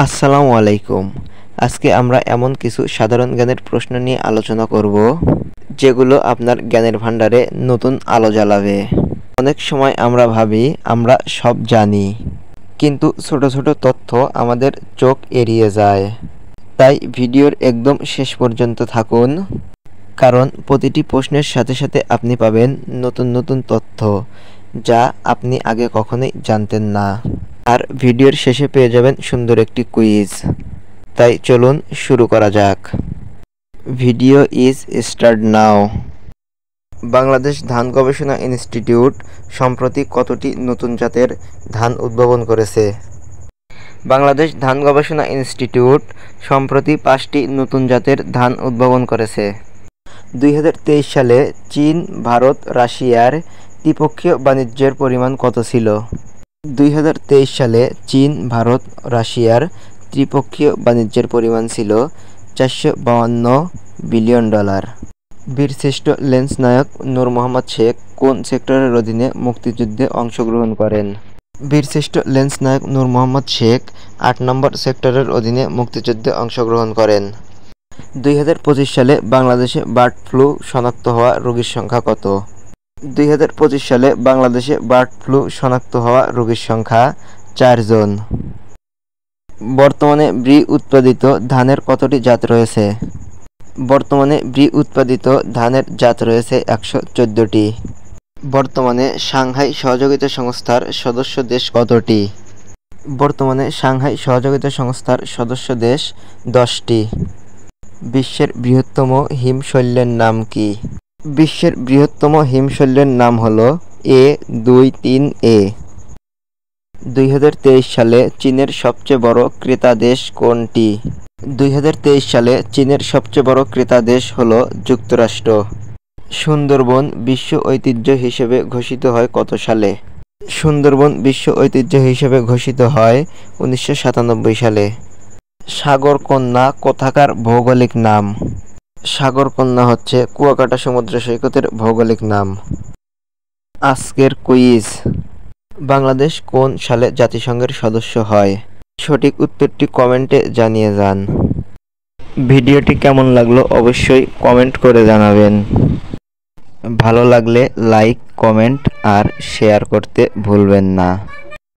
আসসালামু আলাইকুম। আজকে আমরা এমন কিছু সাধারণ জ্ঞানের প্রশ্ন নিয়ে আলোচনা করব যেগুলো আপনার জ্ঞানের ভাণ্ডারে নতুন আলো জ্বালাবে। অনেক সময় আমরা ভাবি আমরা সব জানি, কিন্তু ছোট ছোট তথ্য আমাদের চোখ এড়িয়ে যায়। তাই ভিডিওর একদম শেষ পর্যন্ত থাকুন, কারণ প্রতিটি প্রশ্নের সাথে সাথে আপনি পাবেন নতুন নতুন তথ্য যা আপনি আগে কখনোই জানতেন না। আর ভিডিওর শেষে পেয়ে যাবেন সুন্দর একটি কুইজ। তাই চলুন শুরু করা যাক। Video is start now. Bangladesh ধান গবেষণা ইনস্টিটিউট সম্প্রতি কতটি নতুন জাতের ধান উদ্ভাবন করেছে? বাংলাদেশ ধান গবেষণা ইনস্টিটিউট সম্প্রতি 5টি নতুন জাতের ধান উদ্ভাবন করেছে। 2023 সালে চীন, ভারত, রাশিয়ার দ্বিপক্ষীয় বাণিজ্যের পরিমাণ কত ছিল? 2023 সালে চীন, ভারত, রাশিয়ার ত্রিপক্ষীয় বাণিজ্যের পরিমাণ ছিল $452 বিলিয়ন। বীরশ্রেষ্ঠ লেন্স নায়ক নূর মোহাম্মদ শেখ কোন সেক্টরের অধীনে মুক্তিযুদ্ধে অংশগ্রহণ করেন? বীরশ্রেষ্ঠ লেন্স নায়ক নূর মোহাম্মদ শেখ 8 নম্বর সেক্টরের অধীনে মুক্তিযুদ্ধে অংশগ্রহণ করেন। 2025 সালে বাংলাদেশে বার্ড ফ্লু শনাক্ত হওয়া রোগীর সংখ্যা কত? 2025 সালে বাংলাদেশে বার্ড ফ্লু শনাক্ত হওয়া রোগীর সংখ্যা 4 জন। বর্তমানে ব্রি উৎপাদিত ধানের কতটি জাত রয়েছে? বর্তমানে ব্রি উৎপাদিত ধানের জাত রয়েছে 114টি। বর্তমানে সাংহাই সহযোগিতা সংস্থার সদস্য দেশ কতটি? বর্তমানে সাংহাই সহযোগিতা সংস্থার সদস্য দেশ 10টি। বিশ্বের বৃহত্তম হিমশৈলের নাম কি? বিশ্বের বৃহত্তম হিমশৈলের নাম হল A23A। 2023 সালে চীনের সবচেয়ে বড় ক্রেতা দেশ কোনটি? 2023 সালে চীনের সবচেয়ে বড় ক্রেতা দেশ হল যুক্তরাষ্ট্র। সুন্দরবন বিশ্ব ঐতিহ্য হিসেবে ঘোষিত হয় কত সালে? সুন্দরবন বিশ্ব ঐতিহ্য হিসেবে ঘোষিত হয় 1997 সালে। সাগরকন্যা কোথাকার ভৌগোলিক নাম? সাগরকন্যা হচ্ছে কুয়াকাটা সমুদ্র সৈকতের ভৌগোলিক নাম। আজকের কুইজ: বাংলাদেশ কোন সালে জাতিসংঘের সদস্য হয়? সঠিক উত্তরটি কমেন্টে জানিয়ে যান। ভিডিওটি কেমন লাগলো অবশ্যই কমেন্ট করে জানাবেন। ভালো লাগলে লাইক, কমেন্ট আর শেয়ার করতে ভুলবেন না।